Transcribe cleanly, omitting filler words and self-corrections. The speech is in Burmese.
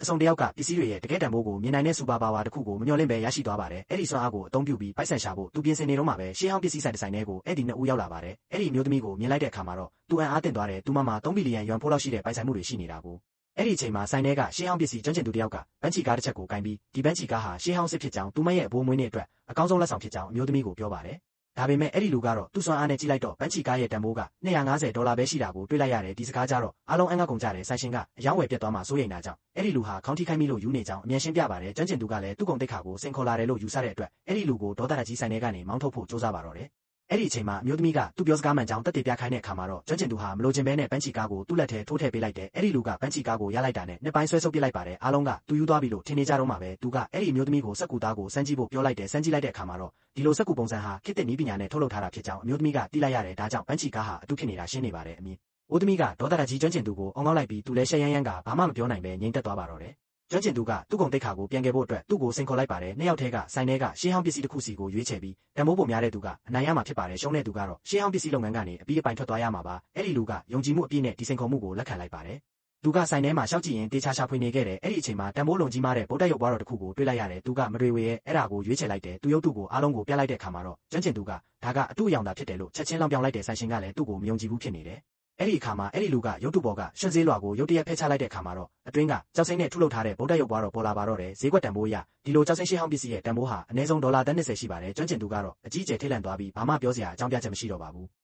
တစုံတစ်ယောက်ကပစ္စည်းတွေရဲ့တကယ်တန်ဖိုးကိုမြင်နိုင်တဲ့စူပါပါဝါတစ်ခုကိုမမျှော်လင့်ပဲရရှိသွားပါတယ်အဲ့ဒီစွမ်းအားကိုအသုံးပြုပြီးပိုက်ဆံရှာဖို့သူပြင်ဆင်နေတော့မှပဲရှေးဟောင်းပစ္စည်းဆိုင်တစ်ဆိုင်ထဲကိုအဲ့ဒီနှစ်ဦးရောက်လာပါတယ်အဲ့ဒီမျိုးသမီးကိုမြင်လိုက်တဲ့အခါမှာတော့သူအံ့အားသင့်သွားတယ်သူမမှာ3ဘီလီယံယွမ်ဖိုးလောက်ရှိတဲ့ပိုင်ဆိုင်မှုတွေရှိနေတာကိုအဲ့ဒီအချိန်မှာဆိုင်ထဲကရှေးဟောင်းပစ္စည်းကျွမ်းကျင်သူတစ်ယောက်ကဘန်းချီကားတစ်ချက်ကိုကင်ပြီးဒီဘန်းချီကားဟာရှေးဟောင်းစစ်ဖြစ်ကြောင်းသူမရဲ့အဘိုးမွေးနေ့အတွက်အကောင်းဆုံးလက်ဆောင်ဖြစ်ကြောင်းအမျိုးသမီးကိုပြောပါတယ်ဒါပေမဲ့အဲ့ဒီလူကတော့သူ့စွမ်းအားနဲ့ကြီးလိုက်တော့ဘန်းချီကားရဲ့တန်ဖိုးက$250ပဲရှိတာကိုတွေ့လိုက်ရတယ်ဒီစကားကြတော့အားလုံးအံ့ငါကုန်ကြတယ်ဆိုင်ရှင်ကအယောင်းဝယ်ပြတ်သွားမှစိုးရိမ်တာကြောင့်အဲ့ဒီလူဟာခေါင်းထိခိုက်မိလို့ယူနေကြောင်းအမြင်ရှင်းပြပါတယ်ကျွမ်းကျင်သူကလည်းသူ့ကုန်တိတ်ခါကိုစင်ခေါ်လာတယ်လို့ယူဆတဲ့အတွက်အဲ့ဒီလူကိုဒေါသတကြီးဆိုင်ထဲကနေမောင်းထုတ်ဖို့ကြိုးစားပါတော့တယ်အဲ့ဒီအချိန်မှာအမျိုးသမီးကသူ့ပြောစကားမှန်ကြောင်းတက်တည်ပြခိုင်းတဲ့အခါမှာတော့ကျွမ်းကျင်သူဟာမလိုချင်ဘဲနဲ့ဘန်းချီကားကိုသူ့လက်ထဲထိုးထည့်ပေးလိုက်တယ်အဲ့ဒီလူကဘန်းချီကားကိုရလိုက်တာနဲ့နှစ်ပိုင်းဆွဲဆုပ်ပစ်လိုက်ပါတယ်အားလုံးကသူယူသွားပြီလို့ထင်နေကြတော့မှပဲသူကအဲ့ဒီအမျိုးသမီးကိုစက်ကူသားကိုစမ်းကြည့်ဖို့ပြောလိုက်တယ်စမ်းကြည့်လိုက်တဲ့အခါမှာတော့ဒီလိုစက်ကူပုံစံဟာခေတ်သစ်နည်းပညာနဲ့ထုတ်လုပ်ထားတာဖြစ်ကြောင်းအမျိုးသမီးကသိလိုက်ရတယ်ဒါကြောင့်ဘန်းချီကားဟာအတုဖြစ်နေတာရှင်းနေပါတယ်အမြင်အိုးသမီးကဒေါသတကြီးကျွမ်းကျင်သူကိုအောင်းကောင်းလိုက်ပြီးသူလည်းရှက်ရမ်းရမ်းကဘာမှမပြောနိုင်ပဲငြိမ်သက်သွားပါတော့တယ်ကျွမ်းကျင်သူကသူ့ကုန်တိတ်ခါကိုပြန်ကယ်ဖို့အတွက်သူ့ကိုစင်ခေါ်လိုက်ပါတယ်နှစ်ယောက်ထဲကဆိုင်ထဲကရှေးဟောင်းပစ္စည်းတစ်ခုစီကိုရွေးချယ်ပြီးတန်ဖိုးပုံများတဲ့သူကအနိုင်ရမှာဖြစ်ပါတယ်ရှုံးတဲ့သူကတော့ရှေးဟောင်းပစ္စည်းလုပ်ငန်းကနေအပြီးအပိုင်ထွက်သွားရမှာပါအဲ့ဒီလူကယုံကြည်မှုအပြည့်နဲ့ဒီစင်ခေါ်မှုကိုလက်ခံလိုက်ပါတယ်သူကဆိုင်ထဲမှာရှောက်ကြည့်ရင်တေချာရှာဖွေနေခဲ့တယ်အဲ့ဒီအချိန်မှာတန်ဖိုးလုံကြီးမားတဲ့ဗုဒ္ဓရုပ်ဘွားတော်တစ်ခုကိုတွေ့လိုက်ရတယ်သူကမတွေဝေရဲ့အဲ့ဒါကိုရွေးချယ်လိုက်တယ်သူရုပ်တုကိုအားလုံးကိုပြလိုက်တဲ့အခါမှာတော့ကျွမ်းကျင်သူကဒါကအတုအယောင်သာဖြစ်တယ်လို့ချက်ချင်းလောင်ပြောင်လိုက်တဲ့ဆိုင်ရှင်ကလည်းသူ့ကိုမယုံကြည်ဘူးဖြစ်နေတယ်အဲ့ဒီအခါမှာအဲ့ဒီလူကရုပ်တုပေါ်ကရွှန်စည်းလွှာကိုရုတ်တရက်ဖဲချလိုက်တဲ့အခါမှာတော့အတွင်းကကြောက်စိမ့်နဲ့ထုလုပ်ထားတဲ့ဗုဒ္ဓရုပ်ဘွားတော်ပေါ်လာပါတော့တယ်ဈေးကွက်တန်ဖိုးအရဒီလိုကြောက်စိမ့်ရှေးဟောင်းပစ္စည်းရဲ့တန်ဖိုးဟာအနည်းဆုံး$20ရှိပါတယ်ကျွမ်းကျင်သူကတော့အကြီးအကျယ်ထိတ်လန့်သွားပြီးဘာမှပြောစရာအကြောင်းပြချက်မရှိတော့ပါဘူး